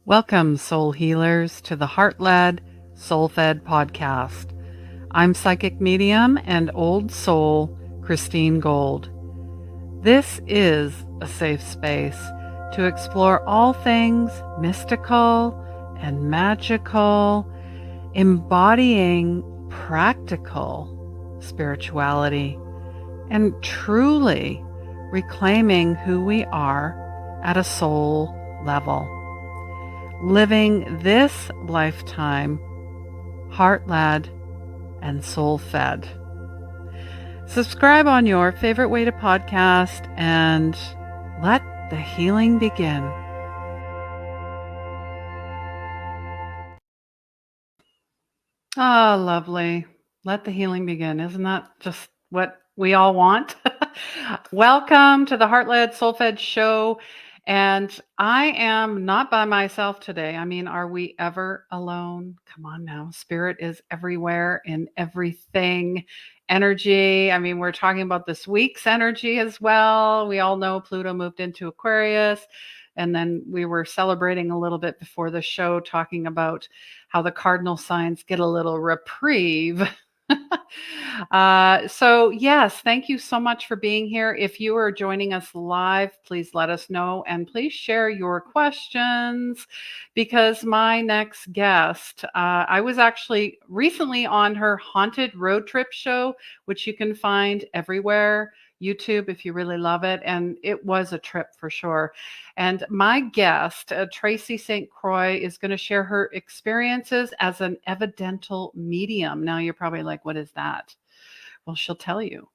Welcome, soul healers, to the Heart-Led, Soul-Fed podcast. I'm psychic medium and old soul Christine Gold. This is a safe space to explore all things mystical and magical, embodying practical spirituality, and truly reclaiming who we are at a soul level. Living this lifetime heart-led and soul-fed. Subscribe on your favorite way to podcast and let the healing begin. Ah, lovely. Let the healing begin. Isn't that just what we all want? Welcome to the Heart-Led, Soul-Fed show. And I am not by myself today. I mean, are we ever alone? Come on now. Spirit is everywhere in everything. Energy. I mean, we're talking about this week's energy as well. We all know Pluto moved into Aquarius. And then we were celebrating a little bit before the show, talking about how the cardinal signs get a little reprieve. So yes, thank you so much for being here. If you are joining us live, please let us know and please share your questions, because my next guest, I was actually recently on her Haunted Road Trip show, which you can find everywhere. YouTube, if you really love it. And it was a trip for sure. And my guest, Tracy St. Croi, is going to share her experiences as an evidential medium. Now you're probably like, what is that? Well, she'll tell you.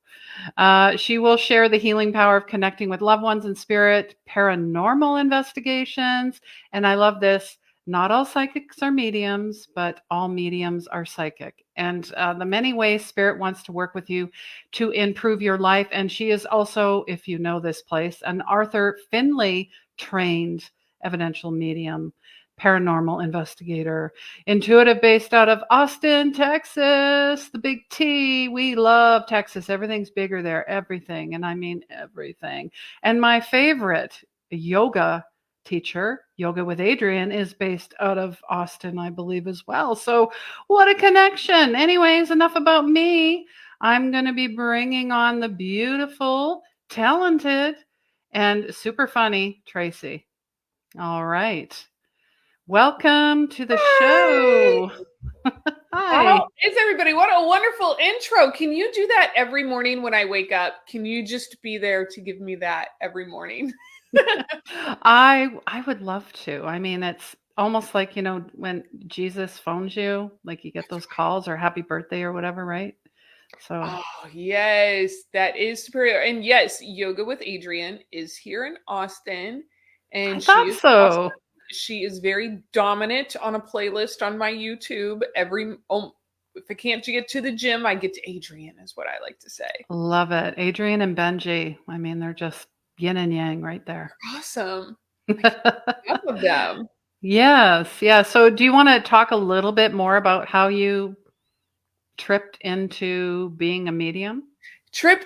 She will share the healing power of connecting with loved ones in spirit, paranormal investigations, and I love this. Not all psychics are mediums, but all mediums are psychic. And the many ways spirit wants to work with you to improve your life. And she is also, if you know this place, an Arthur Findlay Trained Evedential Medium, Paranormal Investigator, intuitive, based out of Austin, Texas, the big T. We love Texas. Everything's bigger there, everything. And I mean everything. And my favorite yoga teacher, Yoga with Adrian, is based out of Austin, I believe, as well. So what a connection. Anyways, enough about me. I'm going to be bringing on the beautiful, talented, and super funny Tracy. All right. Welcome to the show. Hi. Wow, it's everybody. What a wonderful intro. Can you do that every morning when I wake up? Can you just be there to give me that every morning? I would love to. I mean, it's almost like, when Jesus phones you, like you get those calls or happy birthday or whatever, right? So Oh, yes, that is superior. And yes, Yoga with Adrian is here in Austin, I and she thought is awesome. so. She is very dominant on a playlist on my YouTube. If I can't get to the gym, I get to Adrian, is what I like to say. Love it. Adrian and Benji. I mean, they're just yin and yang right there. Awesome. I love them. Yes. Yeah. So do you want to talk a little bit more about how you tripped into being a medium?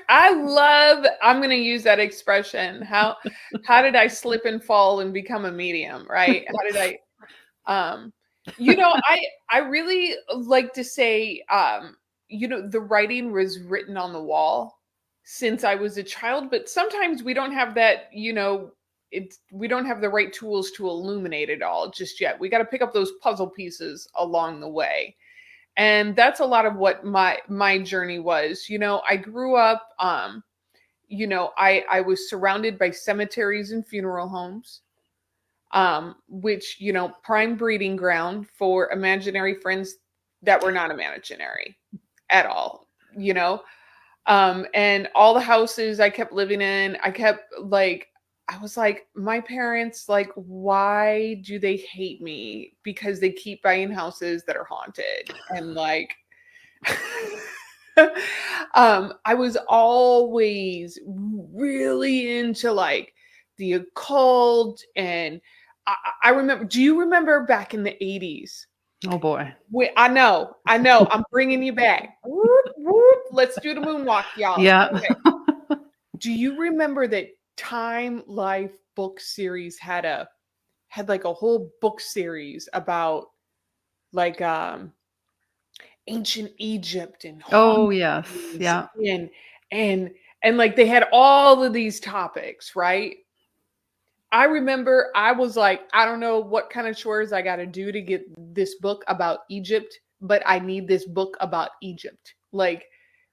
I'm going to use that expression. How did I slip and fall and become a medium, right? How did I I really like to say the writing was written on the wall since I was a child, but sometimes we don't have that, we don't have the right tools to illuminate it all just yet. We got to pick up those puzzle pieces along the way. And that's a lot of what my journey was. I grew up I was surrounded by cemeteries and funeral homes, which, prime breeding ground for imaginary friends that were not imaginary at all. And all the houses I kept living in, I was like, my parents, like, why do they hate me? Because they keep buying houses that are haunted. And like, I was always really into like the occult. And I remember, do you remember back in the 80s? Oh boy. I know. I'm bringing you back. Whoop, whoop. Let's do the moonwalk, y'all. Yeah. Okay. Do you remember that Time Life book series had a had like a whole book series about like ancient Egypt and Oh, yes. hauntings Yeah. and and like they had all of these topics, right? I remember I was like, I don't know what kind of chores I got to do to get this book about Egypt, but I need this book about Egypt. Like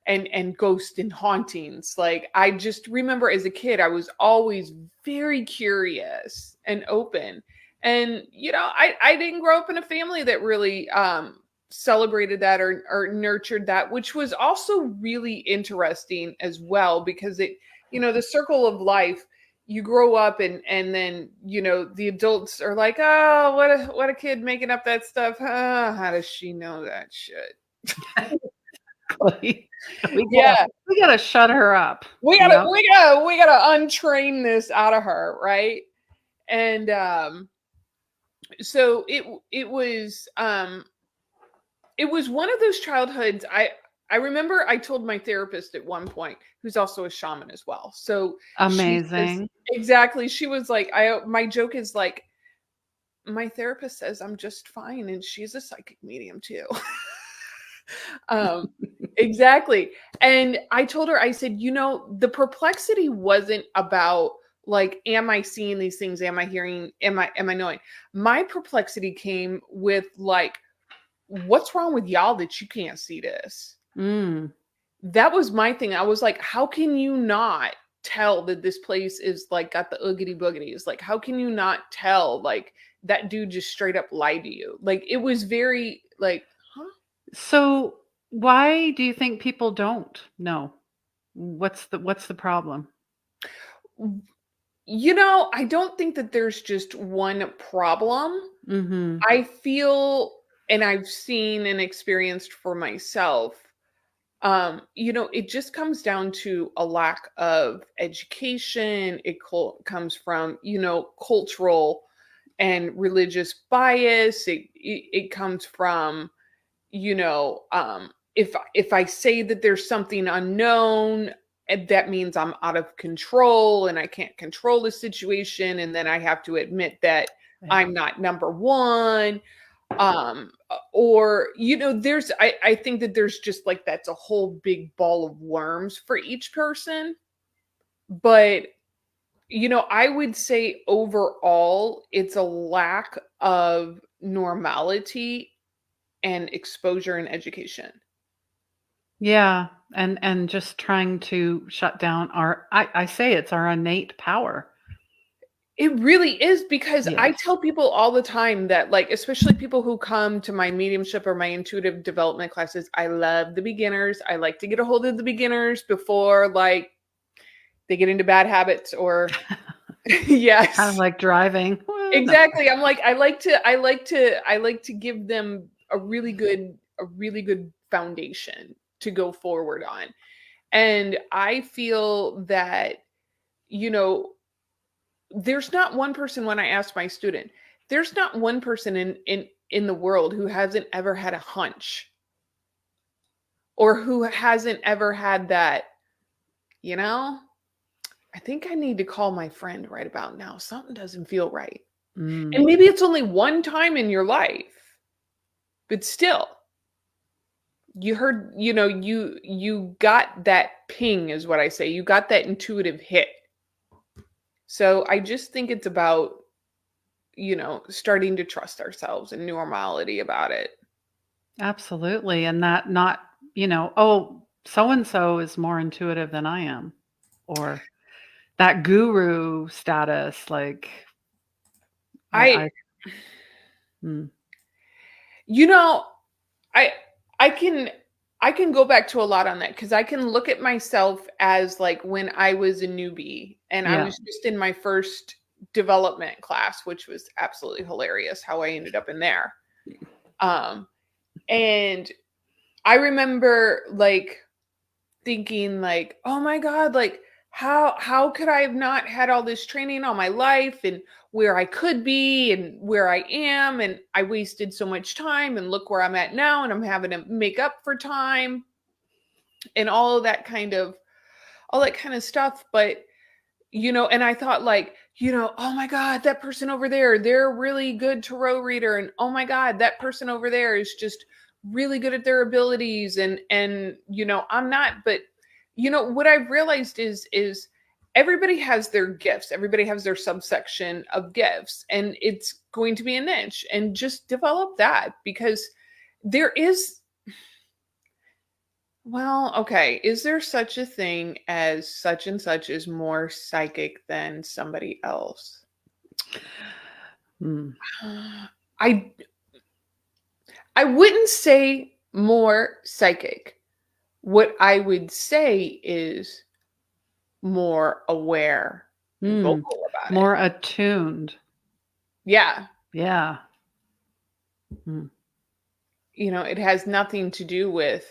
and ghosts and hauntings. Like I just remember as a kid I was always very curious and open. And you know, I didn't grow up in a family that really celebrated that or nurtured that, which was also really interesting as well because it, you know, the circle of life, you grow up and then you know the adults are like, oh, what a kid making up that stuff, how does she know that shit? we gotta Yeah, we gotta shut her up. we gotta Yep. we gotta untrain this out of her, right? And so it was one of those childhoods. I remember I told my therapist at one point, who's also a shaman as well. So she says, Amazing. exactly. She was like, my joke is like, my therapist says I'm just fine, and she's a psychic medium too. um, exactly. And I told her, I said, you know, the perplexity wasn't about like, am I seeing these things? Am I hearing? Am I knowing? My perplexity came with like, what's wrong with y'all that you can't see this? Mm. That was my thing. I was like, how can you not tell that this place is like got the oogity boogities? Like, how can you not tell like that dude just straight up lied to you? Like, it was very like, huh? So why do you think people don't know? What's the problem? You know, I don't think that there's just one problem. Mhm. I feel, and I've seen and experienced for myself, you know, it just comes down to a lack of education. Comes from, you know, cultural and religious bias. It comes from, you know, if I say that there's something unknown, that means I'm out of control and I can't control the situation, and then I have to admit that Yeah. I'm not number one. Or you know, I think that there's just like that's a whole big ball of worms for each person. But you know, I would say overall it's a lack of normality and exposure and education. Yeah, and just trying to shut down our I say it's our innate power. It really is, because I Yes. tell people all the time that, like, especially people who come to my mediumship or my intuitive development classes, I love the beginners. I like to get a hold of the beginners before, like, they get into bad habits or, Kind of yes, like driving. Well, no. exactly. I'm like, I like to give them a really good foundation to go forward on. And I feel that, you know, there's not one person, when I ask my student, there's not one person in the world who hasn't ever had a hunch or who hasn't ever had that, you know, I think I need to call my friend right about now. Something doesn't feel right. And Mm. maybe it's only one time in your life, but still, you heard, you know, you got that ping is what I say. You got that intuitive hit. So I just think it's about, you know, starting to trust ourselves and normality about it. Absolutely, and that not, "Oh, so and so is more intuitive than I am," or that guru status, like, I I mm, You know, I I can I can go back to a lot on that because I can look at myself as like when I was a newbie and I yeah. was just in my first development class, which was absolutely hilarious how I ended up in there. Um, and I remember like thinking like, "Oh my god, like how could I have not had all this training all my life and where I could be and where I am, and I wasted so much time, and look where I'm at now and I'm having to make up for time and all of that kind of stuff." But you know, and I thought like oh my God, that person over there, they're a really good tarot reader. And oh my God, that person over there is just really good at their abilities. And, I'm not, but what I've realized is everybody has their gifts. Everybody has their subsection of gifts, and it's going to be a niche, and just develop that, because there is, well, okay. Is there such a thing as such and such is more psychic than somebody else? Hmm. I I wouldn't say more psychic. What I would say is more aware and Hmm. vocal about it. More attuned. Yeah. Yeah. Hmm. It has nothing to do with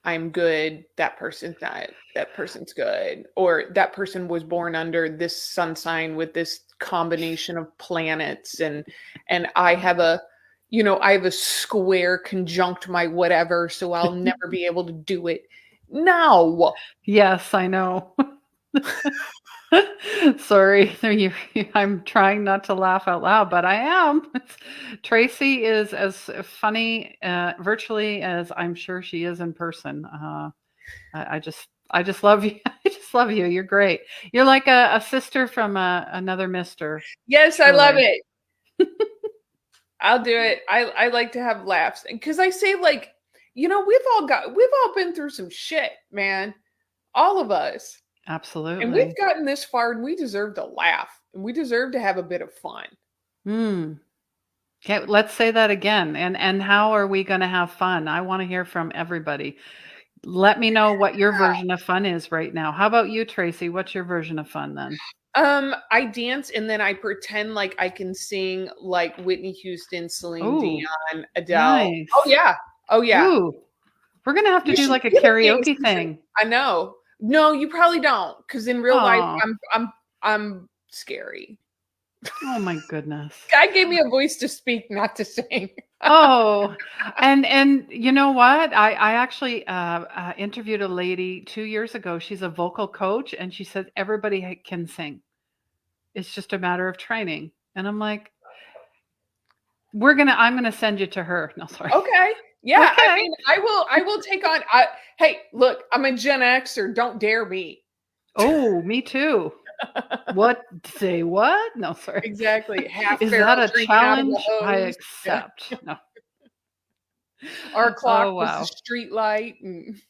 I'm good, that person's not, that person's good, or that person was born under this sun sign with this combination of planets, and I have a square conjunct my whatever, so I'll never be able to do it. No. Yes, I know. Sorry, I'm trying not to laugh out loud, but I am. Tracy is as funny virtually as I'm sure she is in person. I just love you. I just love you. You're great. You're like a sister from another mister. Yes, I love Truly. it. I'll do it. I like to have laughs, because I say, like, we've all been through some shit, man. All of us. And we've Absolutely. gotten this far, and we deserve to laugh, and we deserve to have a bit of fun. Hmm. Okay, let's say that again. And how are we going to have fun? I want to hear from everybody. Let me know what your version of fun is right now. How about you, Tracy? What's your version of fun then? I dance, and then I pretend like I can sing, like Whitney Houston, Celine Oh, Dion, Adele. Oh nice. yeah. Oh yeah. Ooh, we're gonna have to You do should like a we have a dance karaoke session. thing. I know. No, you probably don't, because in real life Oh, I'm scary. oh my goodness. God gave me a voice to speak, not to sing. Oh, and you know what? I actually interviewed a lady 2 years ago. She's a vocal coach, and she said everybody can sing. It's just a matter of training. And I'm like, I'm gonna send you to her. No, sorry. Okay. Yeah, I Okay. mean, I will take on hey, look, I'm a Gen Xer, don't dare me. Oh, me too. What? Say what? No, sorry. Exactly. Half Is that barrel a drinking out of a challenge? I hose. Yeah. accept. No. Our clock Oh, was a wow. street light, and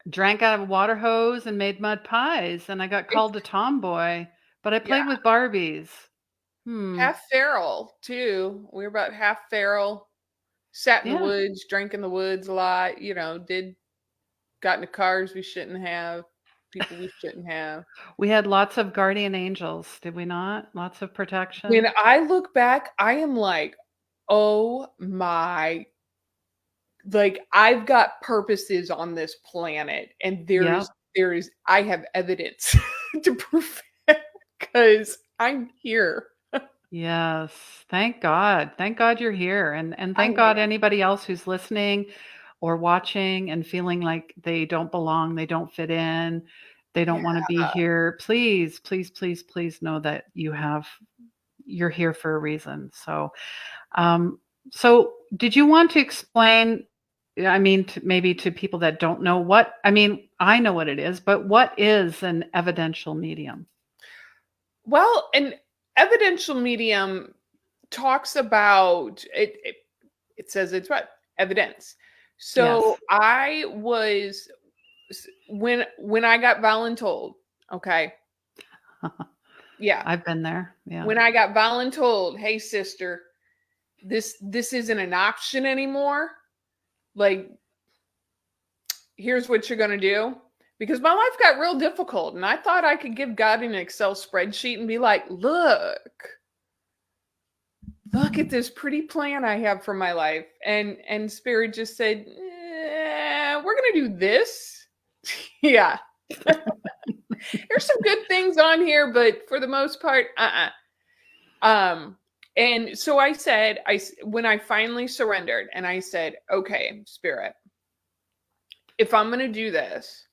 Drank out of a water hose and made mud pies, and I got it's called a tomboy, but I yeah, played with Barbies. Hmm. half feral too. We were about half feral. Sat in the Yeah. woods, drank in the woods a lot, got into cars we shouldn't have, people we shouldn't have. We had lots of guardian angels, did we not? Lots of When protection. I look back, I am like, oh my, like, I've got purposes on this planet, and Yep. I have evidence to prove it, because I'm here. Yes. Thank God. Thank God you're here. And I thank God am. anybody else who's listening or watching and feeling like they don't belong, they don't fit in, they don't Yeah. want to be here. Please, please, please, please know that you're here for a reason. Um, so did you want to explain, I mean, maybe to people that don't know I mean, I know what it is, but what is an evidential medium? Well, an evidential medium talks about it says it's what? Evidence. Yes. So I was when I got voluntold, okay? Yeah. I've been there. Yeah. When I got voluntold, hey sister, this isn't an option anymore. Like, here's what you're gonna do. Because my life got real difficult, and I thought I could give God an Excel spreadsheet and be like, look at this pretty plan I have for my life. And Spirit just said, we're gonna do this. Yeah. There's some good things on here, but for the most part, and so I said, when I finally surrendered, and I said, okay, Spirit, if I'm gonna do this,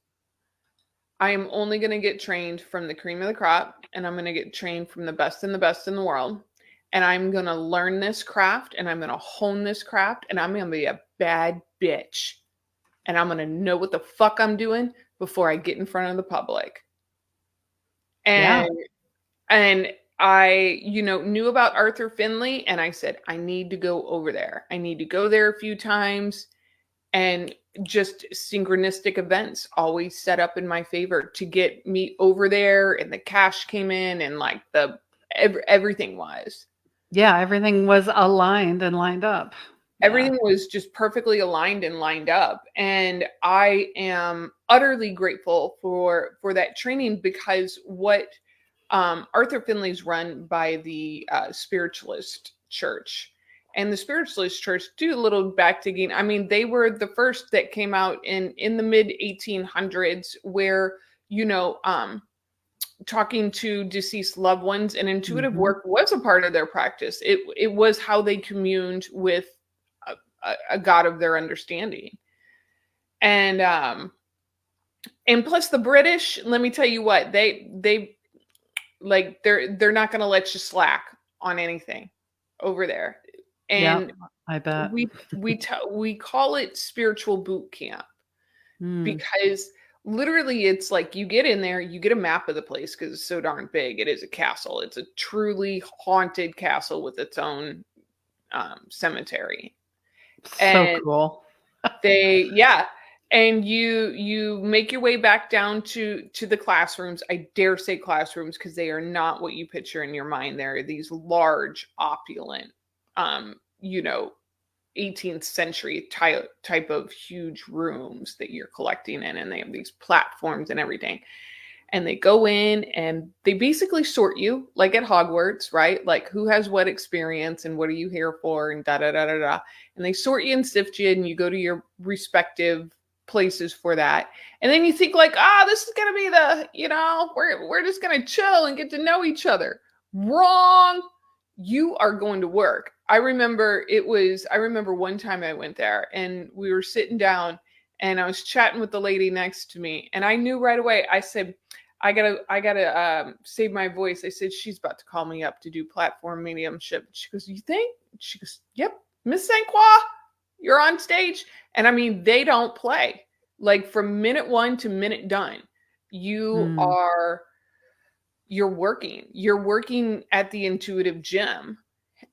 I am only going to get trained from the cream of the crop, and I'm going to get trained from the best and the best in the world. And I'm going to learn this craft, and I'm going to hone this craft, and I'm going to be a bad bitch. And I'm going to know what the fuck I'm doing before I get in front of the public. Yeah. And I, knew about Arthur Findlay, and I said, I need to go over there. I need to go there a few times, and just synchronistic events always set up in my favor to get me over there, and the cash came in, and like everything was. Yeah, everything was aligned and lined up. Yeah. Everything was just perfectly aligned and lined up, and I am utterly grateful for that training, because what Arthur Findlay's run by the spiritualist church, and the spiritualist church, do a little back digging. I mean, they were the first that came out in the mid 1800s, where talking to deceased loved ones and intuitive Mhm. work was a part of their practice. It was how they communed with a God of their understanding. And plus the British, let me tell you what, they like, they're not going to let you slack on anything over there. Yeah, And I bet. we call it spiritual boot camp, Mm. because literally it's like, you get in there, you get a map of the place, because it's so darn big. It is a castle. It's a truly haunted castle with its own cemetery. So And cool. yeah, and you make your way back down to the classrooms. I dare say classrooms, because they are not what you picture in your mind. They're these large, opulent, um, you know, 18th century type of huge rooms that you're collecting in, and they have these platforms and everything. And they go in and they basically sort you, like at Hogwarts, right? Like, who has what experience and what are you here for, and da da da da da. And they sort you and sift you, and you go to your respective places for that. And then you think like, this is gonna be we're just gonna chill and get to know each other. Wrong. You are going to work. I remember one time I went there, and we were sitting down, and I was chatting with the lady next to me, and I knew right away. I said, I gotta save my voice. I said, she's about to call me up to do platform mediumship. She goes, you think? She goes, yep, Miss St. Croix, you're on stage. And I mean, they don't play. Like, from minute one to minute done, you Mm. are you're working at the intuitive gym,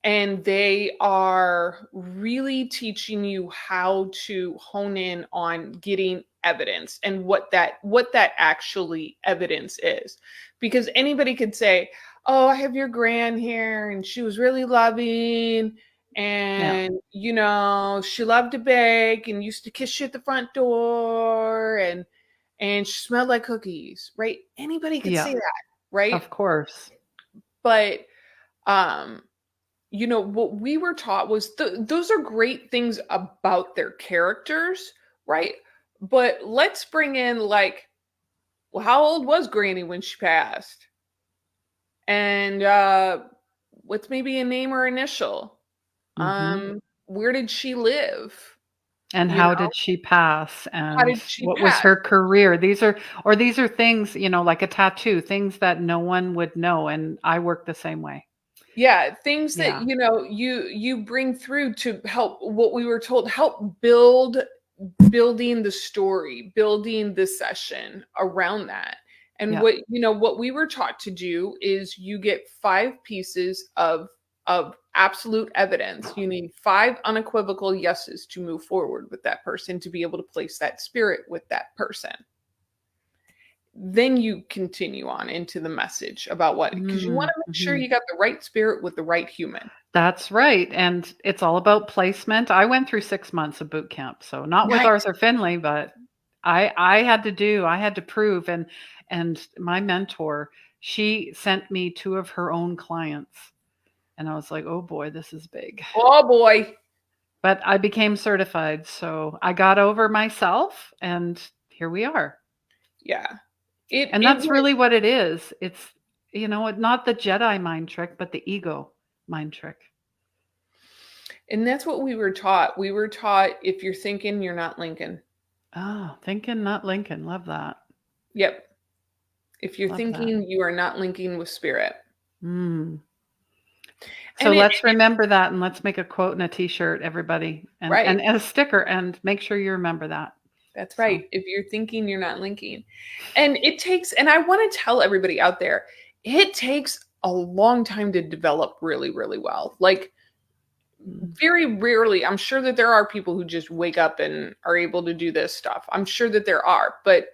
and they are really teaching you how to hone in on getting evidence, and what that actually evidence is. Because anybody could say, oh, I have your gran here, and she was really loving, Yeah. and she loved to bake and used to kiss you at the front door, and she smelled like cookies, right? Anybody could Yeah. say that, right? Of course. But um what we were taught was those are great things about their characters, right? But let's bring in, like, well, how old was Granny when she passed? And what's maybe a name or initial? Mhm. Where did she live? And You how know, did she pass, how and did she what was pass? her career? These are things, like a tattoo, things that no one would know, and I work the same way. Yeah, things that Yeah. you bring through to help, what we were told, help building the story, building the session around that. And Yeah. what we were taught to do is, you get 5 pieces of absolute evidence. You need 5 unequivocal yeses to move forward with that person, to be able to place that spirit with that person. Then you continue on into the message about what, because you want Mm, to make sure mhm. you got the right spirit with the right human. That's right, and it's all about placement. I went through 6 months of boot camp, so not with Nice. Arthur Findlay, but I had to prove, and my mentor, she sent me 2 of her own clients, and I was like, "Oh boy, this is big." Oh boy. But I became certified, so I got over myself, and here we are. Yeah. It And it that's was really what it is. It's, not the Jedi mind trick, but the ego mind trick. and that's what we were taught. We were taught, if you're thinking, you're not Lincoln. Oh, thinking, not Lincoln. Love that. Yep. If you're Love that. thinking, you are not linking with spirit. Mm. So And let's remember that, and let's make a quote and a t-shirt, everybody, and, right. and a sticker, and make sure you remember that. That's So right. If you're thinking, you're not linking. And it takes, and I want to tell everybody out there, it takes a long time to develop really, really well. Like, very rarely, I'm sure that there are people who just wake up and are able to do this stuff. I'm sure that there are, but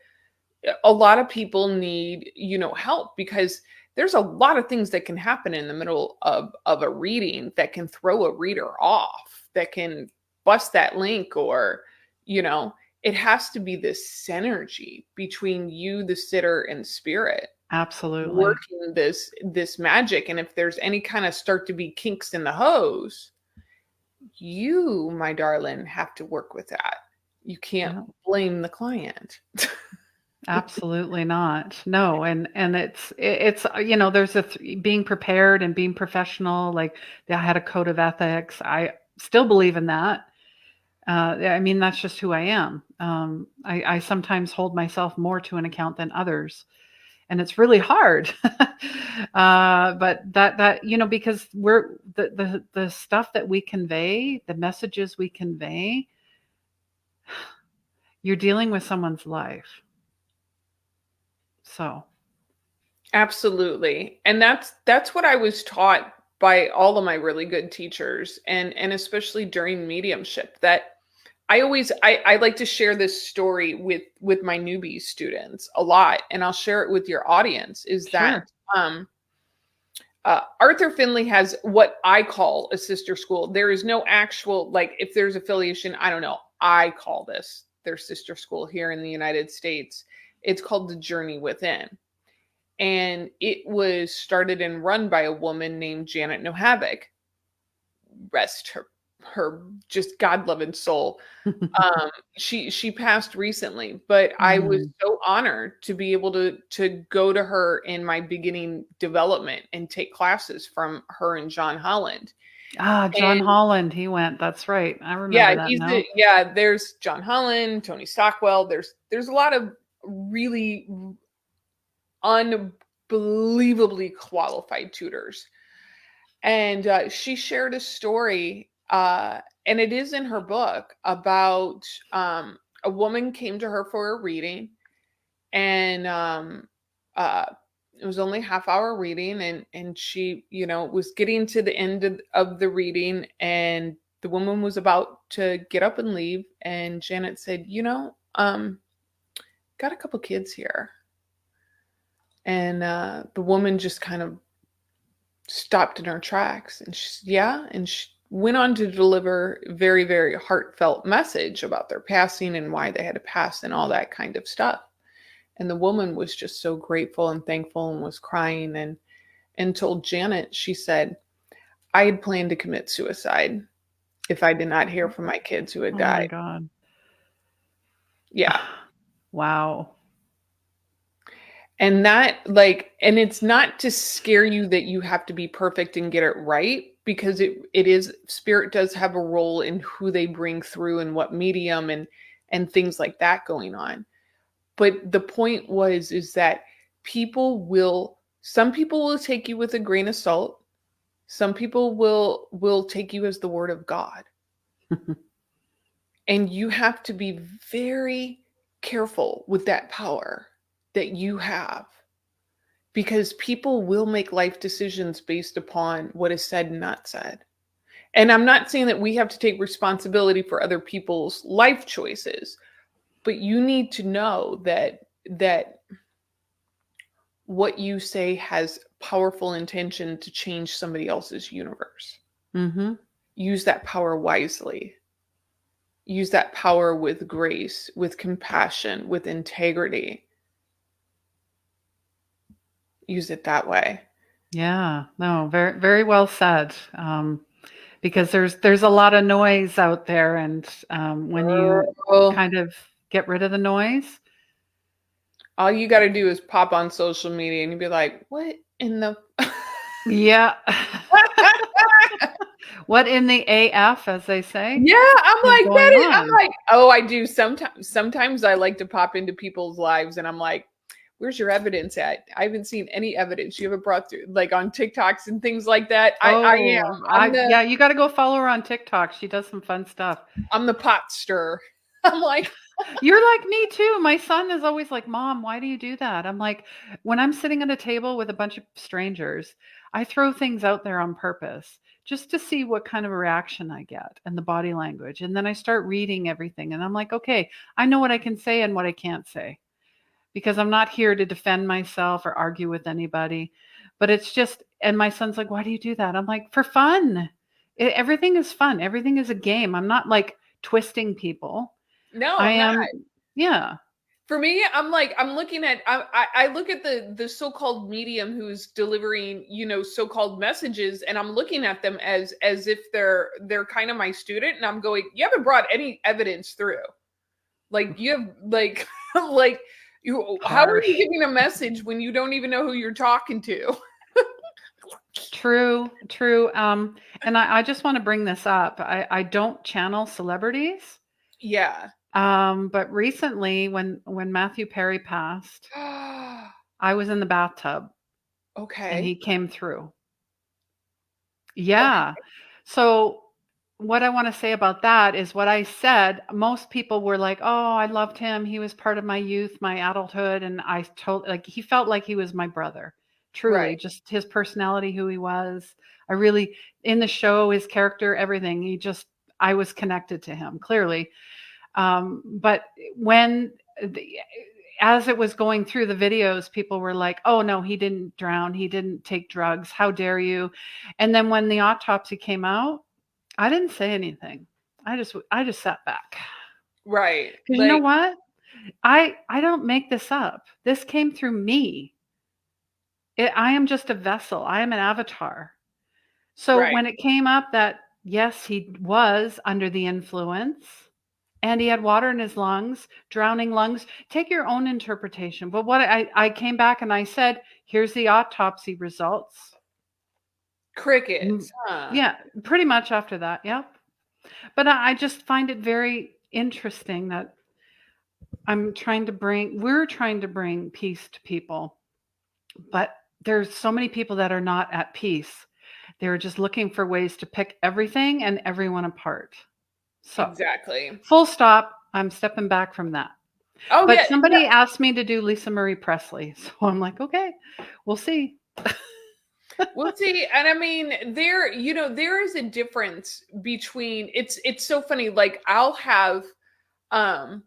a lot of people need, help, because there's a lot of things that can happen in the middle of a reading that can throw a reader off, that can bust that link, or, it has to be this synergy between you, the sitter, and spirit absolutely. working this magic. And if there's any kind of start to be kinks in the hose, you, my darling, have to work with that. You can't Yeah. blame the client. Absolutely not. No, and it's there's being prepared and being professional. Like I had a code of ethics. I still believe in that. I mean, that's just who I am. I sometimes hold myself more to an account than others, and it's really hard. But that because we're the stuff that we convey, the messages we convey, you're dealing with someone's life. So Absolutely. And that's what I was taught by all of my really good teachers, and especially during mediumship, that I like to share this story with my newbie students a lot, and I'll share it with your audience, is sure. that Arthur Findlay has what I call a sister school. There is no actual, like, if there's affiliation, I don't know. I call this their sister school here in the United States. It's called The Journey Within. And it was started and run by a woman named Janet No Havoc. Rest her just God-loving soul. She passed recently, but I was Mm. so honored to be able to go to her in my beginning development and take classes from her and John Holland. Ah, John And Holland, he went. That's right. I remember that now. there's John Holland, Tony Stockwell. There's a lot of really unbelievably qualified tutors. And she shared a story, and it is in her book, about a woman came to her for a reading, and uh, it was only half-hour reading, and she, was getting to the end of the reading, and the woman was about to get up and leave, and Janet said, got a couple kids here. And the woman just kind of stopped in her tracks, and she went on to deliver a very, very heartfelt message about their passing and why they had to pass and all that kind of stuff. And the woman was just so grateful and thankful and was crying, and told Janet, she said, I had planned to commit suicide if I did not hear from my kids who had Oh my died. God. Yeah. Wow. And and it's not to scare you that you have to be perfect and get it right, because it is, spirit does have a role in who they bring through and what medium and things like that going on. But the point is that some people will take you with a grain of salt. Some people will take you as the word of God. And you have to be very careful with that power that you have, because people will make life decisions based upon what is said and not said. And I'm not saying that we have to take responsibility for other people's life choices, but you need to know that what you say has powerful intention to change somebody else's universe. Mm-hmm. Use that power wisely. Use that power with grace, with compassion, with integrity. Use it that way. Yeah. No, very, very well said. Because there's a lot of noise out there, and when you Girl, kind of get rid of the noise, all you got to do is pop on social media and you'd be like, what in the yeah. What in the AF, as they say, Yeah, I'm is like, going I'm on? like, oh, I do sometimes I like to pop into people's lives and I'm like, where's your evidence at? I haven't seen any evidence you haven't brought through, like on TikToks and things like that. I am. Oh, yeah, you got to go follow her on TikTok. She does some fun stuff. I'm the pot stirrer. I'm like, You're like me too. My son is always like, "Mom, why do you do that?" I'm like, when I'm sitting at a table with a bunch of strangers, I throw things out there on purpose just to see what kind of a reaction I get and the body language. And then I start reading everything and I'm like, "Okay, I know what I can say and what I can't say." Because I'm not here to defend myself or argue with anybody. But it's just, and my son's like, "Why do you do that?" I'm like, "For fun. Everything is fun. Everything is a game. I'm not like twisting people. no, I I'm not. am, yeah, For me, I'm like, I'm looking at, I look at the so-called medium who's delivering, so-called messages, and I'm looking at them as if they're kind of my student, and I'm going, you haven't brought any evidence through. Like you have like like how are you harsh. giving a message when you don't even know who you're talking to? True, true. And I just want to bring this up. I don't channel celebrities. Yeah. But recently when Matthew Perry passed, I was in the bathtub and Okay. he came through. Okay. Yeah. So what I want to say about that is what I said. Most people were like, "Oh, I loved him. He was part of my youth, my adulthood." And I told, like, he felt like he was my brother. Truly, Right. just his personality, who he was. I really, in the show, his character, everything. I was connected to him clearly. But when the, as it was going through the videos, people were like, "Oh no, he didn't drown. He didn't take drugs. How dare you?" And then when the autopsy came out, I didn't say anything. I just sat back. Right. Because you know Like, what? I don't make this up. This came through me. I am just a vessel. I am an avatar. So right. when it came up that yes, he was under the influence and he had water in his lungs, drowning lungs, take your own interpretation. But what I came back and I said, here's the autopsy results. Mm, Crickets, huh? yeah, pretty much after that. Yeah. But I just find it very interesting that we're trying to bring peace to people, but there's so many people that are not at peace. They're just looking for ways to pick everything and everyone apart. So, Exactly. full stop. I'm stepping back from that. Oh But yeah, no, somebody asked me to do Lisa Marie Presley. So I'm like, okay, we'll see. we'll see. And I mean, there is a difference between it's so funny. Like um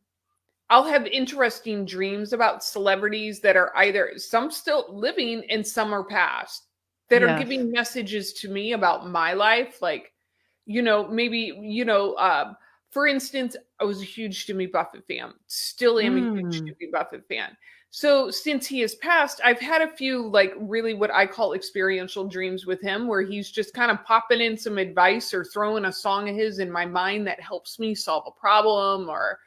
I'll have interesting dreams about celebrities that are either some still living and some are past that are Yes. giving messages to me about my life. Like, maybe, for instance, I was a huge Jimmy Buffett fan, still am a huge Mm, Jimmy Buffett fan. So since he has passed, I've had a few like really what I call experiential dreams with him where he's just kind of popping in some advice or throwing a song of his in my mind that helps me solve a problem or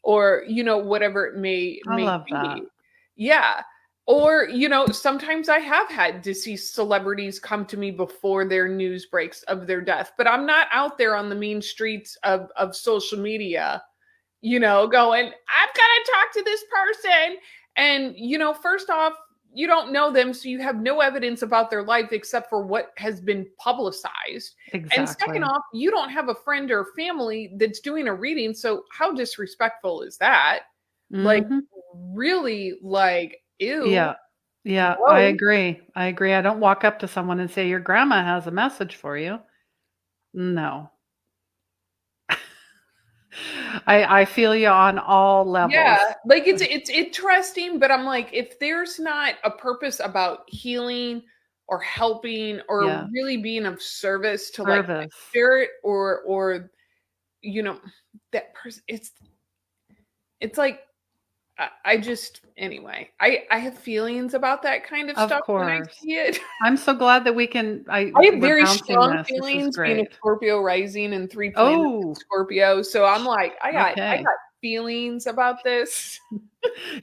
whatever it may I may love that. be. Yeah. Or sometimes I have had deceased celebrities come to me before their news breaks of their death, but I'm not out there on the mean streets of social media, going, I've got to talk to this person. And first off, you don't know them, so you have no evidence about their life except for what has been publicized. And second Exactly. off, you don't have a friend or family that's doing a reading, so how disrespectful is that? Like, Hmm. really, like, ew, Yeah. Yeah, I gross. agree. I agree. I don't walk up to someone and say, your grandma has a message for you. No. I feel you on all levels. Yeah, like it's interesting, but I'm like, if there's not a purpose about healing or helping or Yeah. really being of service to like my Service. spirit or you know that person, it's like I just anyway, I have feelings about that kind of Of stuff when I course. see it. I'm so glad that I have we're very bouncing strong this. This is feelings being a great. Scorpio rising and 3 planets in Oh, Scorpio, so I'm like, I okay. got feelings about this.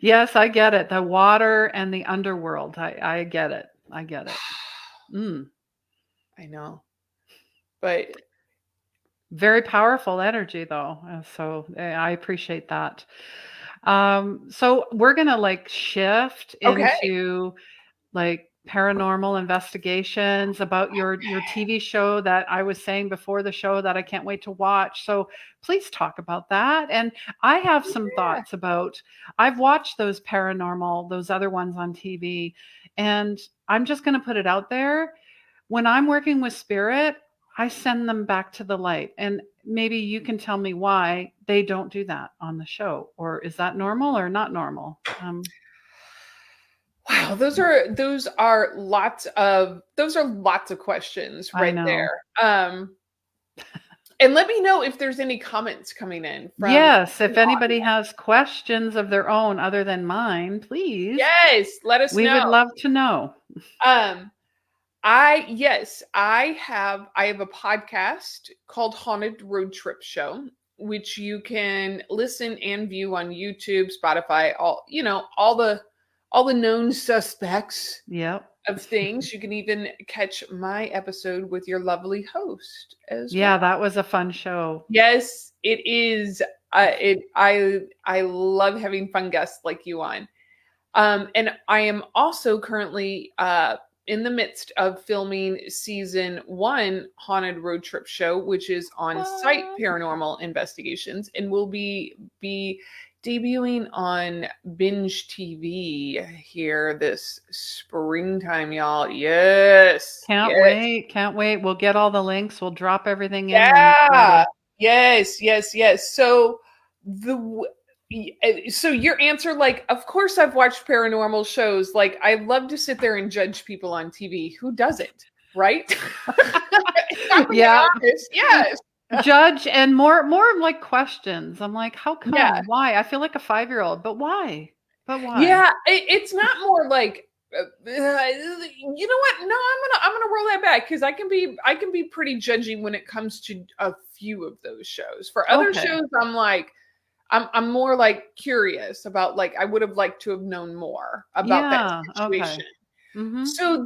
Yes, I get it. The water and the underworld. I get it. I get it. Mm, I know, but very powerful energy, though. So I appreciate that. So we're gonna like shift Okay. into like paranormal investigations about your TV show that I was saying before the show that I can't wait to watch. So please talk about that. And I have some Yeah. thoughts about I've watched those paranormal, those other ones on TV, and I'm just going to put it out there. When I'm working with spirit, I send them back to the light. And maybe you can tell me why they don't do that on the show, or is that normal or not normal? Wow, those are lots of questions I right know. there. And let me know if there's any comments coming in from Yes, the if anybody audience. has questions of their own other than mine, please, Yes, let us we know. would love to know. Um, I have a podcast called Haunted Road Trip Show, which you can listen and view on YouTube, Spotify, all the known suspects Yep. of things. You can even catch my episode with your lovely host as well. Yeah, that was a fun show. Yes, it is. I love having fun guests like you on. And I am also currently in the midst of filming season 1 Haunted Road Trip Show, which is on Site What? Paranormal Investigations, and will be debuting on Binge TV here this springtime, y'all. Yes, Can't yes, wait. Can't wait. We'll get all the links. We'll drop everything in when it's yeah, ready. yes, yes, yes. So your answer, like, of course I've watched paranormal shows. Like, I love to sit there and judge people on TV. Who doesn't, right? I'm being Yeah. honest. Yes. Judge and more like questions. I'm like, how Yeah. come? Why? I feel like a 5-year-old, but why? But why? Yeah. It's not more like, you know what? No, I'm gonna roll that back because I can be pretty judgy when it comes to a few of those shows. For other Okay. shows, I'm more like curious about, like, I would have liked to have known more about that Yeah. Okay. situation. Mm-hmm. So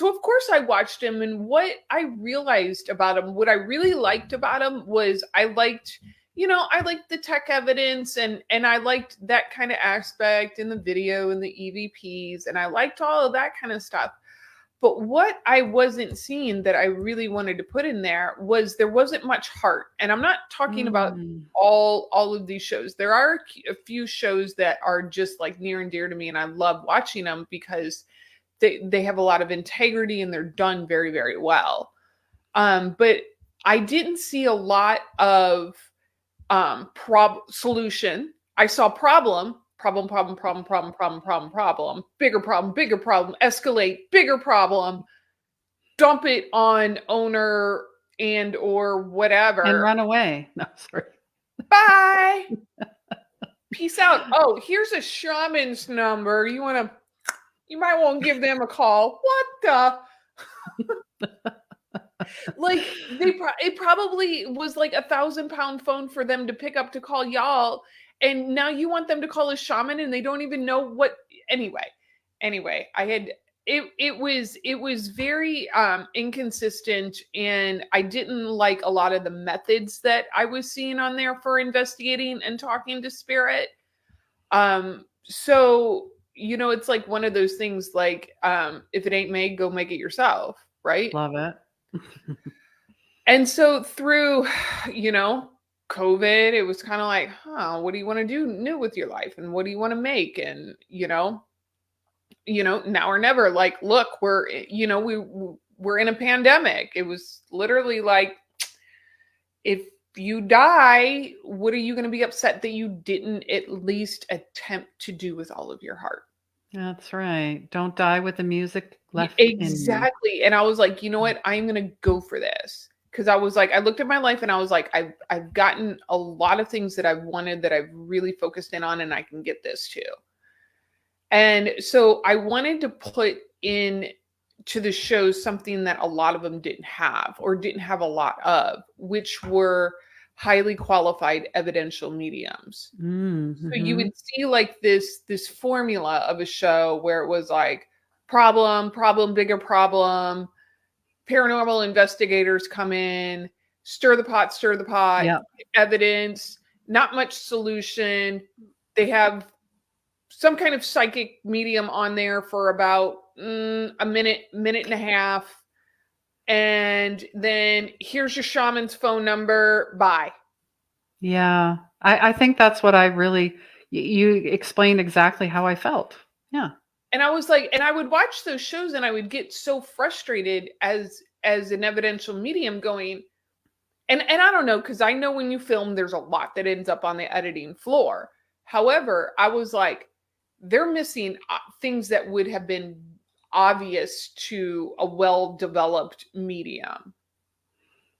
of course I watched him, and what I realized about him, what I really liked about him was I liked the tech evidence, and I liked that kind of aspect in the video and the EVPs, and I liked all of that kind of stuff. But what I wasn't seeing that I really wanted to put in there wasn't much heart. And I'm not talking about Mm. all of these shows. There are a few shows that are just like near and dear to me, and I love watching them because they have a lot of integrity and they're done very, very well. But I didn't see a lot of solution. I saw problem, bigger problem, escalate, bigger problem, dump it on owner and or And whatever. run away. No, sorry. Bye. Peace out. Oh, here's a shaman's number. You might want to give them a call. What the? Like, it probably was like 1,000-pound phone for them to pick up to call y'all, and now you want them to call a shaman and they don't even know what. Anyway, I had it was very inconsistent, and I didn't like a lot of the methods that I was seeing on there for investigating and talking to spirit. So it's like one of those things, like, if it ain't made, go make it yourself, right? Love it. And so through, COVID, it was kind of like, what do you want to do new with your life? And what do you want to make? And, now or never. Like, look, we're in a pandemic. It was literally like, if you die, what are you going to be upset that you didn't at least attempt to do with all of your heart? That's right. Don't die with the music left in you. Exactly. And I was like, you know what? I'm going to go for this. Because I was like, I looked at my life and I was like, I've gotten a lot of things that I've wanted, that I've really focused in on, and I can get this too. And so I wanted to put in to the show something that a lot of them didn't have, or didn't have a lot of, which were highly qualified evidential mediums. So you Mm-hmm. would see like this formula of a show where it was like problem, bigger problem, paranormal investigators come in, stir the pot, Yeah. evidence, not much solution. They have some kind of psychic medium on there for about a minute and a half. And then here's your shaman's phone number. Bye. Yeah. I think that's what I really, you explained exactly how I felt. Yeah. And I was like, and I would watch those shows and I would get so frustrated as an evidential medium going, and I don't know, because I know when you film, there's a lot that ends up on the editing floor. However, I was like, they're missing things that would have been obvious to a well-developed medium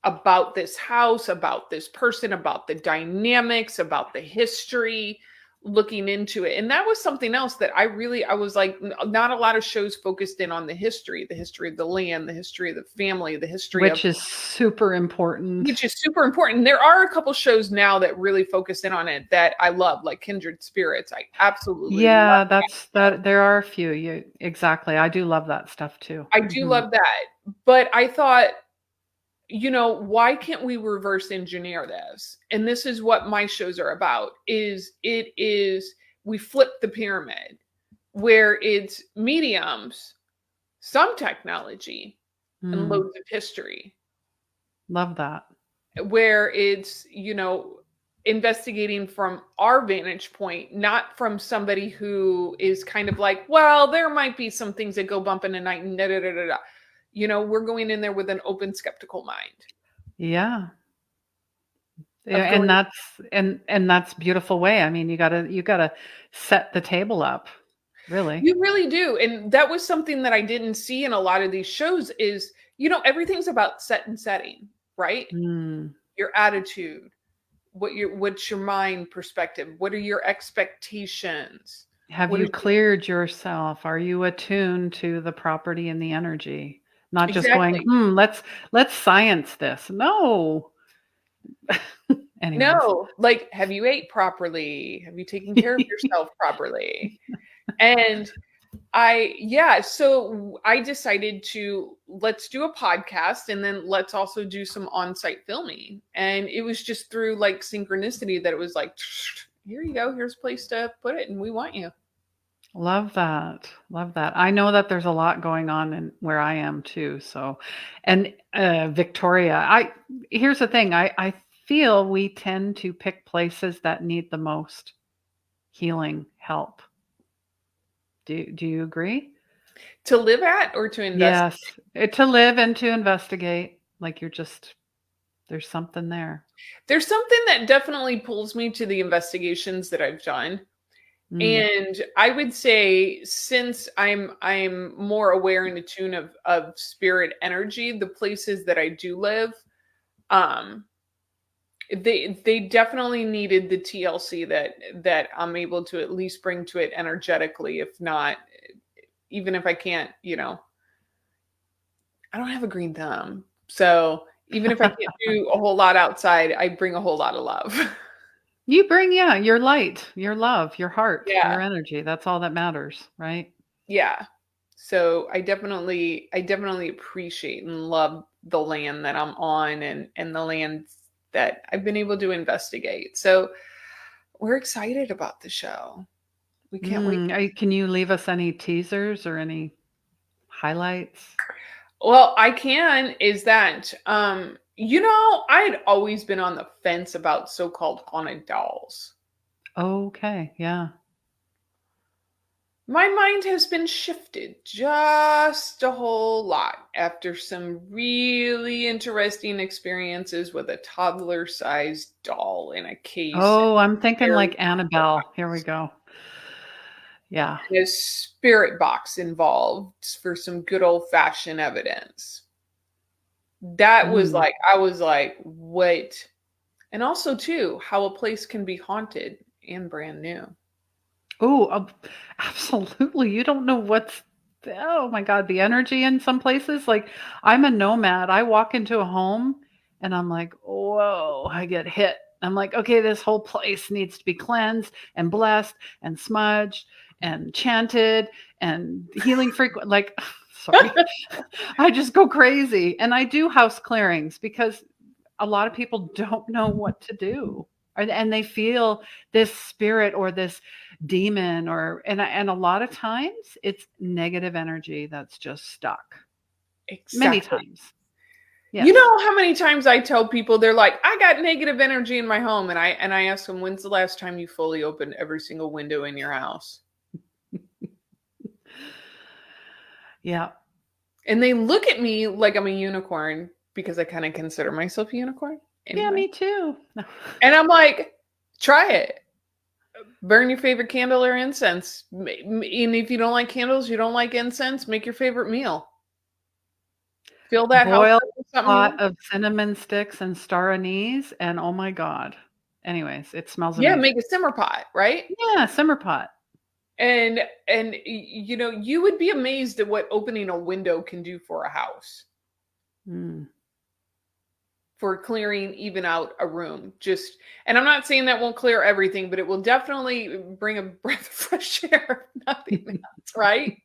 about this house, about this person, about the dynamics, about the history, looking into it. And that was something else that I was like, not a lot of shows focused in on the history of the land, the history of the family, the history Which is super important. which is super important. There are a couple shows now that really focus in on it that I love, like Kindred Spirits. I absolutely Yeah, love that there are a few. Exactly. I do love that stuff too. I do love that. But I thought, why can't we reverse engineer this? And this is what my shows are about, we flip the pyramid where it's mediums, some technology, and loads of history. Love that. Where it's, investigating from our vantage point, not from somebody who is kind of like, well, there might be some things that go bump in the night and da da da da da. We're going in there with an open, skeptical mind. Yeah. Yeah, and that's beautiful way. I mean, you gotta set the table up, really. You really do. And that was something that I didn't see in a lot of these shows is, everything's about set and setting, right? Your attitude, what's your mind perspective? What are your expectations? Have you cleared yourself? Are you attuned to the property and the energy? Not just going, let's science this. No. Anyways. No, like, have you ate properly? Have you taken care of yourself properly? And so I decided let's do a podcast and then let's also do some on-site filming. And it was just through like synchronicity that it was like, here you go, here's a place to put it, and we want you. Love that. Love that. I know that there's a lot going on in where I am too. So, and Victoria, here's the thing. I feel we tend to pick places that need the most healing help. Do you agree? To live at or to investigate? Yes, to live and to investigate. Like there's something there. There's something that definitely pulls me to the investigations that I've done. And I would say, since I'm more aware and attuned of spirit energy, the places that I do live, they definitely needed the TLC that I'm able to at least bring to it energetically. If not, even if I can't, I don't have a green thumb. So even if I can't do a whole lot outside, I bring a whole lot of love. You bring, your light, your love, your heart, your energy. That's all that matters, right? Yeah. So I definitely appreciate and love the land that I'm on and the lands that I've been able to investigate. So we're excited about the show. We can't wait. Can you leave us any teasers or any highlights? Well, I can, is that, I'd always been on the fence about so-called haunted dolls. Okay, yeah. My mind has been shifted just a whole lot after some really interesting experiences with a toddler-sized doll in a case. Oh, I'm thinking like Annabelle. Here we go. Yeah. A spirit box involved for some good old-fashioned evidence. That was like, I was like, what? And also, too, how a place can be haunted and brand new. Oh, absolutely. You don't know oh my God, the energy in some places. Like, I'm a nomad. I walk into a home and I'm like, whoa, I get hit. I'm like, okay, this whole place needs to be cleansed and blessed and smudged and chanted and healing frequent. Like, sorry, I just go crazy. And I do house clearings because a lot of people don't know what to do. and they feel this spirit or this demon, and a lot of times it's negative energy that's just stuck. Many Exactly. times. You Yes. know how many times I tell people, they're like, I got negative energy in my home, and I ask them, when's the last time you fully opened every single window in your house? Yeah. And they look at me like I'm a unicorn because I kind of consider myself a unicorn Yeah, anyway. me too. And I'm like, try it. Burn your favorite candle or incense. And if you don't like candles, you don't like incense, make your favorite meal. Fill that house Boil up with something you pot want. of cinnamon sticks and star anise, and oh my god. Anyways, it smells Yeah, make amazing. a simmer pot, right? Yeah, simmer pot. And you know, you would be amazed at what opening a window can do for a house, Mm. for clearing even out a room. Just, and I'm not saying that won't clear everything, but it will definitely bring a breath of fresh air, if nothing else, right?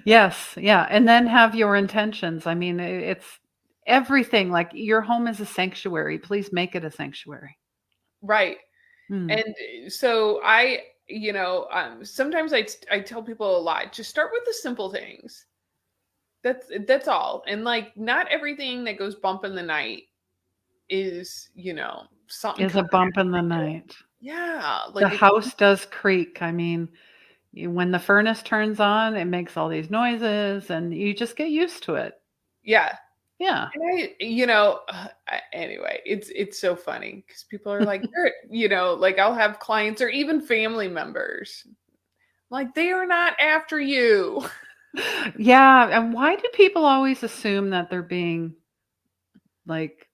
Yes, yeah, and then have your intentions. I mean, it's everything. Like your home is a sanctuary. Please make it a sanctuary. Right. Mm. And so I, sometimes I tell people a lot, just start with the simple things. That's all. And like, not everything that goes bump in the night is, something Is a coming bump in after the you. night. Yeah, The like it. house does creak. I mean, when the furnace turns on, it makes all these noises, and you just get used to it. Yeah. Yeah. And anyway, it's so funny because people are like, like I'll have clients or even family members like they are not after you. Yeah, and why do people always assume that they're being like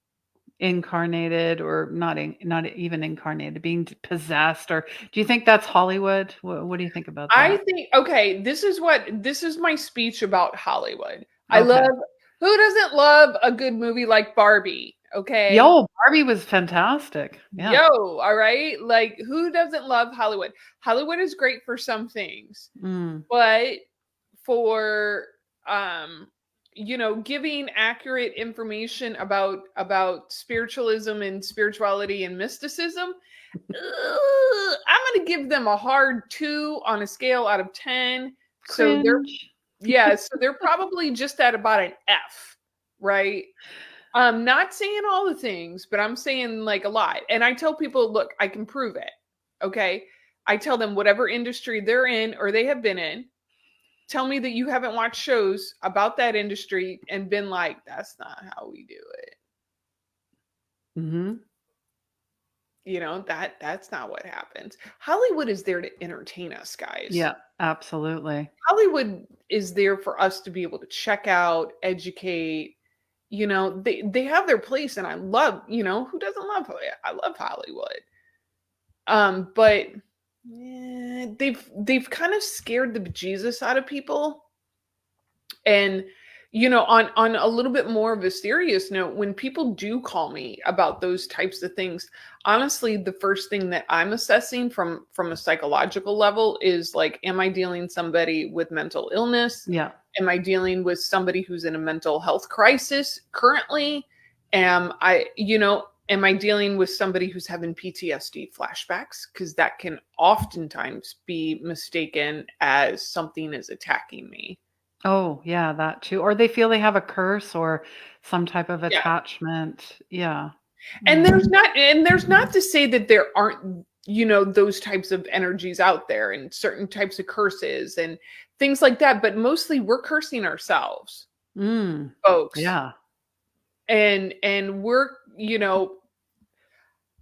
incarnated or not even incarnated, being possessed? Or do you think that's Hollywood? What do you think about I that? think, okay, this is my speech about Hollywood. I love, Okay. who doesn't love a good movie like Barbie? Okay. Yo, Barbie was fantastic. Yeah. Yo, all right. Like, who doesn't love Hollywood? Hollywood is great for some things, Mm. but for um giving accurate information about spiritualism and spirituality and mysticism, I'm going to give them a hard 2 on a scale out of 10. So Cringe. they're probably just at about an F, right? I'm not saying all the things, but I'm saying like a lot. And I tell people, look, I can prove it. Okay. I tell them whatever industry they're in or they have been in, tell me that you haven't watched shows about that industry and been like, that's not how we do it. Mhm. That's not what happens. Hollywood is there to entertain us, guys. Yeah, absolutely. Hollywood is there for us to be able to check out, educate. They have their place, and I love, who doesn't love it? I love Hollywood. But they've kind of scared the bejesus out of people. And on a little bit more of a serious note, when people do call me about those types of things, honestly, the first thing that I'm assessing from a psychological level is like, am I dealing somebody with mental illness? Yeah. Am I dealing with somebody who's in a mental health crisis currently? Am I dealing with somebody who's having PTSD flashbacks? Because that can oftentimes be mistaken as something is attacking me. Oh, yeah, that too. Or they feel they have a curse or some type of Yeah. attachment. Yeah. And Mm. there's not to say that there aren't, those types of energies out there and certain types of curses and things like that, but mostly we're cursing ourselves, Mm. folks. Yeah. And we're,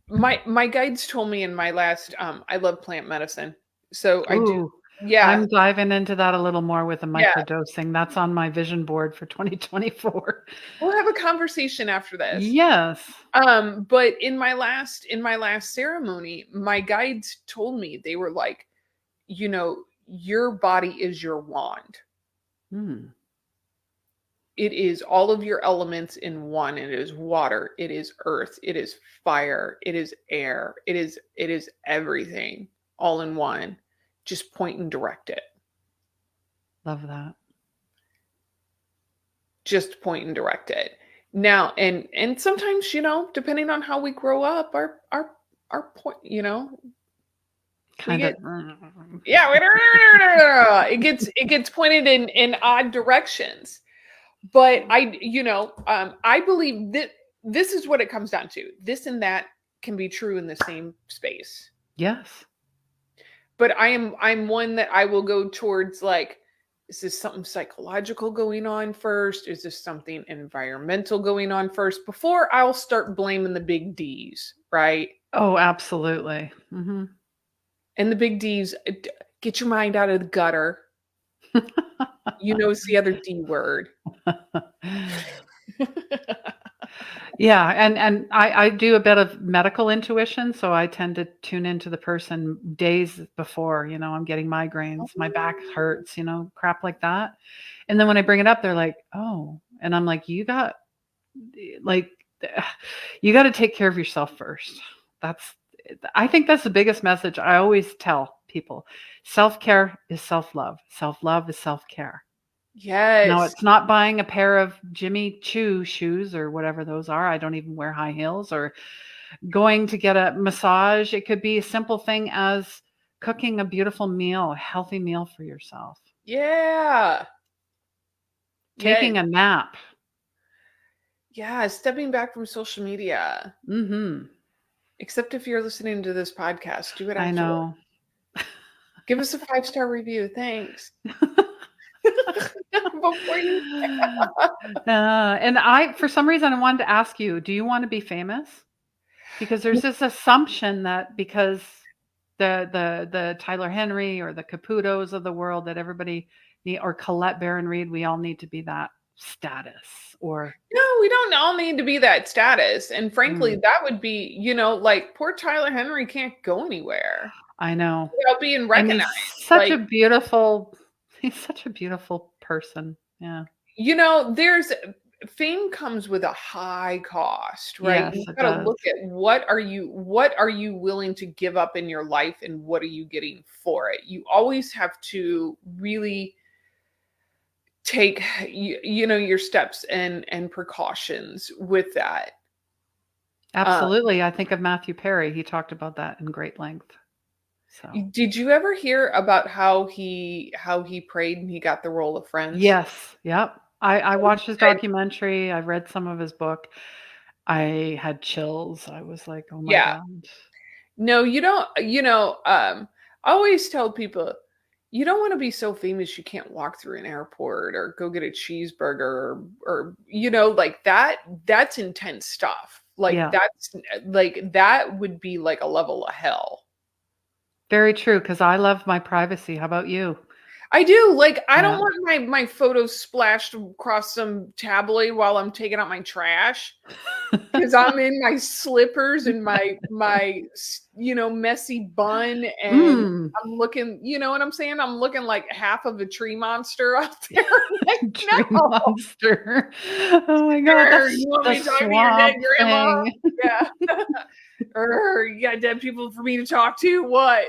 my guides told me in my last, I love plant medicine. So I do. Ooh, Yeah. I'm diving into that a little more with the Yeah. microdosing. That's on my vision board for 2024. We'll have a conversation after this. Yes. But in my last ceremony, my guides told me, they were like, your body is your wand. Mm. It is all of your elements in one. It is water, it is earth, it is fire, it is air, it is everything all in one. Just point and direct it. Love that. Just point and direct it. Now, and sometimes, depending on how we grow up, our point, we Kind get, of. yeah, it gets pointed in odd directions. But I believe that this is what it comes down to. This and that can be true in the same space. Yes. But I'm one that I will go towards, like, is this something psychological going on first? Is this something environmental going on first before I'll start blaming the big D's, right? Oh, absolutely. Hmm. And the big D's, get your mind out of the gutter. It's the other D word. Yeah, and I do a bit of medical intuition, so I tend to tune into the person days before, I'm getting migraines, my back hurts, crap like that. And then when I bring it up, they're like, "Oh," and I'm like, like you got to take care of yourself first. That's I think that's the biggest message I always tell people. Self-care is self-love. Self-love is self-care. No, Yes. it's not buying a pair of Jimmy Choo shoes or whatever those are. I don't even wear high heels, or going to get a massage. It could be a simple thing as cooking a beautiful meal, a healthy meal for yourself, Yeah. Yeah. taking a nap. Yeah. Stepping back from social media. Mhm. Except if you're listening to this podcast, do it I after. know. Give us a 5-star review. Thanks. Before you. And for some reason, I wanted to ask you, do you want to be famous? Because there's this assumption that because the Tyler Henry or the Caputos of the world that everybody need, or Colette Baron Reed, we all need to be that status or No, we don't all need to be that status. And frankly, mm, that would be, like, poor Tyler Henry can't go anywhere I know. without being And recognized. Like, he's such a beautiful person. Yeah. there's fame comes with a high cost, right? Yes, You it got to does. look at what are you willing to give up in your life and what are you getting for it? You always have to really take your steps and precautions with that. Uh, Absolutely. I think of Matthew Perry. He talked about that in great length. So, did you ever hear about how he prayed and he got the role of Friends? yes. Yep. I watched his documentary. I read some of his book. I had chills. I was like, "Oh my Yeah. god." No, you don't, I always tell people, you don't want to be so famous you can't walk through an airport or go get a cheeseburger or like that's intense stuff. Like Yeah. that would be like a level of hell. Very true, because I love my privacy. How about you? I do. Like, I don't Yeah. want my photos splashed across some tabloid while I'm taking out my trash. Because I'm in my slippers and my messy bun, and Mm. I'm looking, you know what I'm saying? I'm looking like half of a tree monster out there. Like, Dream no, monster. Oh my god, or that's you want the me to talk to your dead swamp grandma? thing. Yeah. Or you got dead people for me to talk to? What?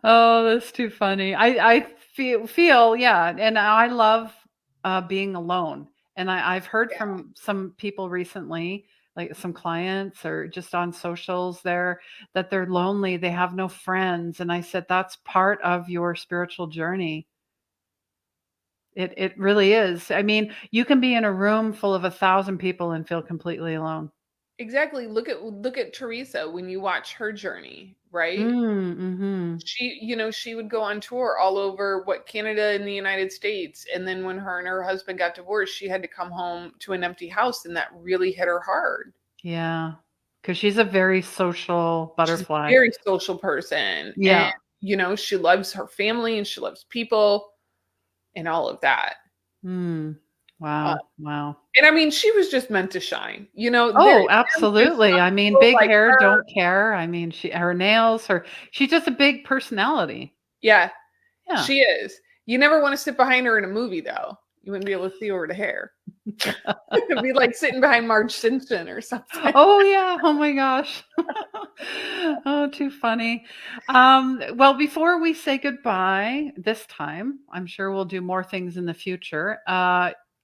Oh, that's too funny. I feel yeah, and I love being alone. And I've heard Yeah, from some people recently, like some clients or just on socials there, that they're lonely, they have no friends. And I said, that's part of your spiritual journey. It really is. I mean, you can be in a room full of 1,000 people and feel completely alone. exactly. Look at Teresa when you watch her journey, right? Mm-hmm. She would go on tour all over Canada and the United States. And then when her and her husband got divorced, she had to come home to an empty house. And that really hit her hard. Yeah, because she's a very social She's a butterfly. very social person. And, Yeah. she loves her family and she loves people and all of that. Mm. Uh, Wow. Wow. and I mean, she was just meant to shine. There's Oh, just absolutely. some I mean, people big like hair, her. don't care. I mean, her nails, she's just a big personality. Yeah, Yeah. she is. You never want to sit behind her in a movie, though. You wouldn't be able to see over the hair. It'd be like sitting behind Marge Simpson or something. Oh yeah. Oh my gosh. Oh, too funny. Well, before we say goodbye this time, I'm sure we'll do more things in the future.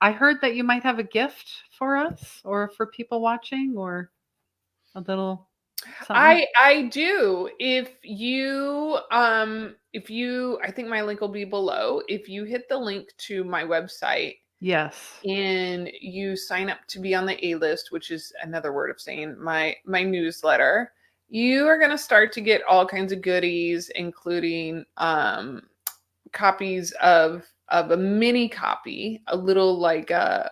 I heard that you might have a gift for us or for people watching or A little something? I do. If you I think my link will be below. If you hit the link to my website Yes. and you sign up to be on the A list, which is another word of saying my newsletter, you are going to start to get all kinds of goodies, including copies of a mini copy, a little like a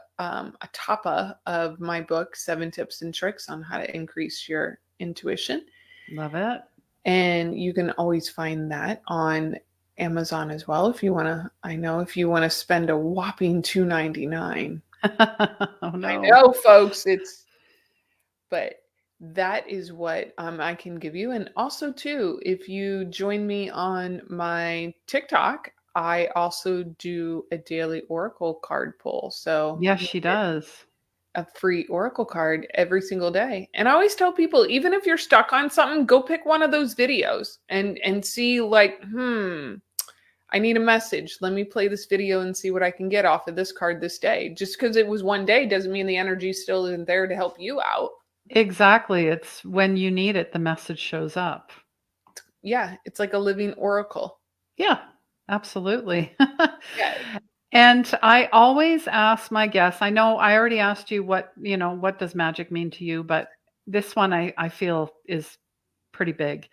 tapa of my book, 7 Tips and Tricks on How to Increase Your Intuition. Love it. And you can always find that on Amazon as well if you want to. I know if you want to spend a whopping $2.99. Oh I no. know, folks, but that is what I can give you. And also, too, if you join me on my TikTok, I also do a daily Oracle card pull. So Yes, you she get does. a free Oracle card every single day. And I always tell people, even if you're stuck on something, go pick one of those videos and see like, I need a message. Let me play this video and see what I can get off of this card this day. Just because it was one day doesn't mean the energy still isn't there to help you out. Exactly. It's when you need it, the message shows up. Yeah, it's like a living oracle. Yeah, absolutely. Yeah. And I always ask my guests, I know I already asked you what does magic mean to you, but this one I feel is pretty big.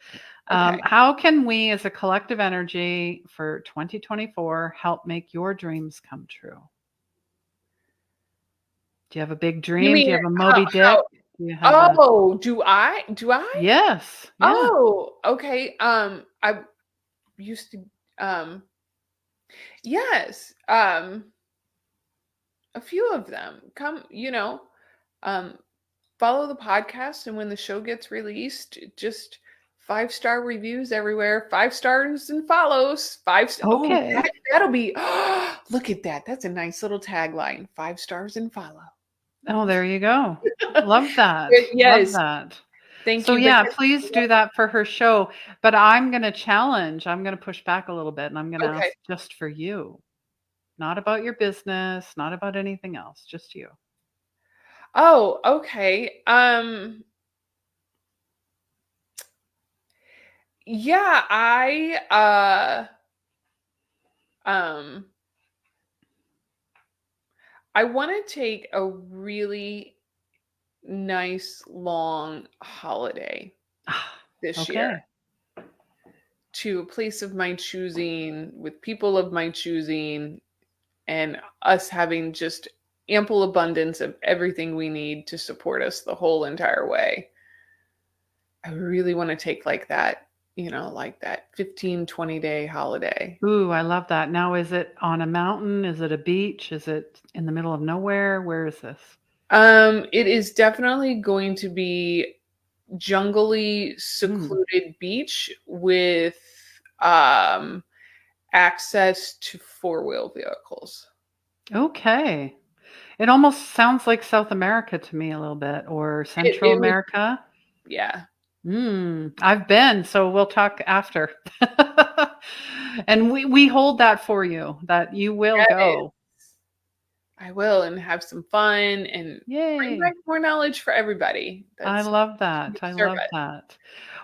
Okay. How can we as a collective energy for 2024 help make your dreams come true? Do you have a big You dream? Do mean you have a Moby Dick? how Do you have a oh, do I? Do I? Yes. Yeah. Oh, okay. I used to yes. A few of them. Come, um follow the podcast, and when the show gets released, just 5-star reviews everywhere. 5 stars and follows. Oh, Okay. that'll be look at that. That's a nice little tagline. 5 stars and follow. Oh, there you go. Love that. Love Yes. that. Thank So you. yeah, Because please do that for her show. But I'm going to challenge, I'm going to push back a little bit and I'm going to okay. ask just for you. Not about your business, not about anything else, just you. Oh, okay. Yeah, um I want to take a really nice long holiday this year Okay. to a place of my choosing with people of my choosing and us having just ample abundance of everything we need to support us the whole entire way. I really want to take like that, like that 15-20 day holiday. Ooh, I love that. Now, is it on a mountain? Is it a beach? Is it in the middle of nowhere? Where is this? It is definitely going to be jungly, Hmm. secluded beach with um access to four-wheel vehicles. Okay. It almost sounds like South America to me a little bit, or Central It would, America. yeah. I've been, so we'll talk after. And we hold that for you, that you will Yes, go. I will, and have some fun and bring back Yay. more knowledge for everybody. I That's love we that. I deserve love it. that.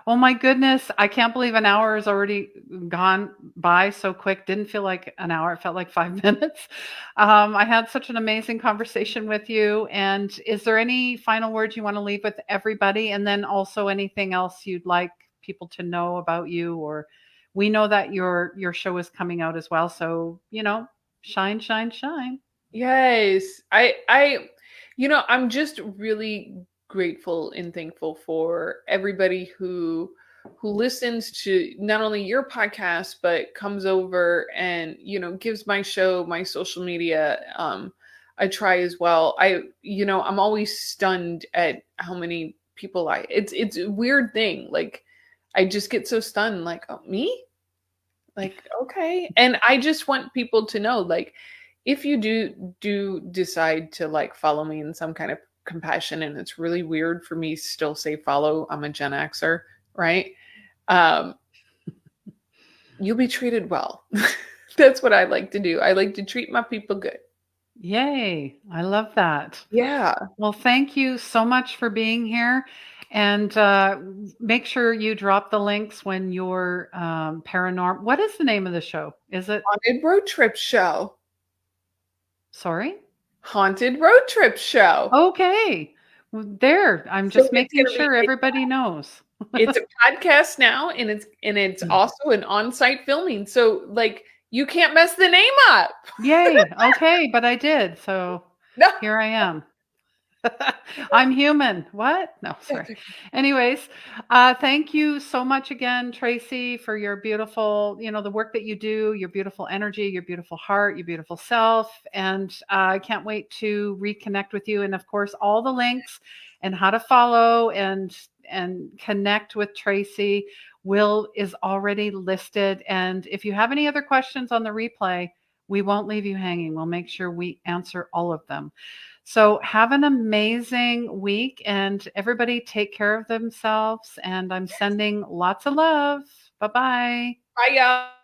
Oh my goodness. I can't believe an hour has already gone by so quick. Didn't feel like an hour. It felt like 5 minutes. I had such an amazing conversation with you. And is there any final words you want to leave with everybody? And then also anything else you'd like people to know about you? Or we know that your show is coming out as well. So, shine, shine, shine. Yes. I'm just really grateful and thankful for everybody who listens to not only your podcast but comes over and, gives my show, my social media a try as well. I'm always stunned at how many people it's a weird thing. Like I just get so stunned like, "Oh, me?" Like, okay. And I just want people to know, like, if you do decide to like follow me in some kind of compassion, and it's really weird for me to still say follow, I'm a Gen Xer, right? Um, you'll be treated well. That's what I like to do. I like to treat my people good. Yay. I love that. Yeah. Well, thank you so much for being here. And make sure you drop the links when you're paranormal. What is the name of the show? Is it? Haunted Road Trip Show. Sorry? Haunted Road Trip Show. Okay. There. I'm So just it's making going to be sure everybody knows. it's a podcast now, and it's also an on-site filming. So like you can't mess the name up. Yay. Okay, but I did. So No. here I am. I'm human. What? No, sorry. Anyways, thank you so much again, Tracy, for your beautiful, the work that you do, your beautiful energy, your beautiful heart, your beautiful self. And I can't wait to reconnect with you. And of course, all the links and how to follow and connect with Tracy is already listed. And if you have any other questions on the replay, we won't leave you hanging. We'll make sure we answer all of them. So have an amazing week, and everybody take care of themselves. And I'm sending lots of love. Bye-bye. Bye, y'all.